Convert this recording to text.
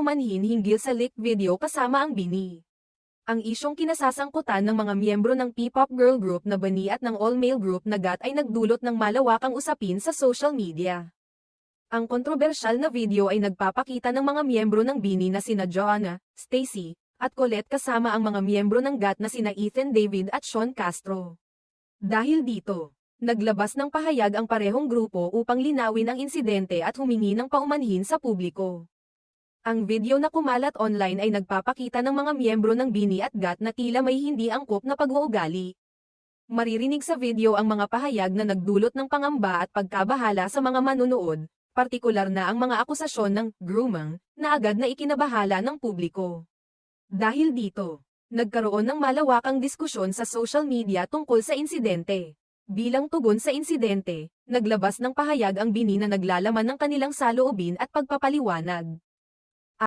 paumanhin hinggil sa leaked video kasama ang BINI. Ang isyong kinasasangkutan ng mga miyembro ng P-pop girl group na BANI at ng all-male group na GAT ay nagdulot ng malawakang usapin sa social media. Ang kontrobersyal na video ay nagpapakita ng mga miyembro ng BINI na sina Joanna, Stacy, at Colette kasama ang mga miyembro ng GAT na sina Ethan David at Sean Castro. Dahil dito, naglabas ng pahayag ang parehong grupo upang linawin ang insidente at humingi ng paumanhin sa publiko. Ang video na kumalat online ay nagpapakita ng mga miyembro ng BINI at GAT na tila may hindi angkop na pag-uugali. Maririnig sa video ang mga pahayag na nagdulot ng pangamba at pagkabahala sa mga manunood, partikular na ang mga akusasyon ng grooming na agad na ikinabahala ng publiko. Dahil dito, nagkaroon ng malawakang diskusyon sa social media tungkol sa insidente. Bilang tugon sa insidente, naglabas ng pahayag ang BINI na naglalaman ng kanilang saloobin at pagpapaliwanag.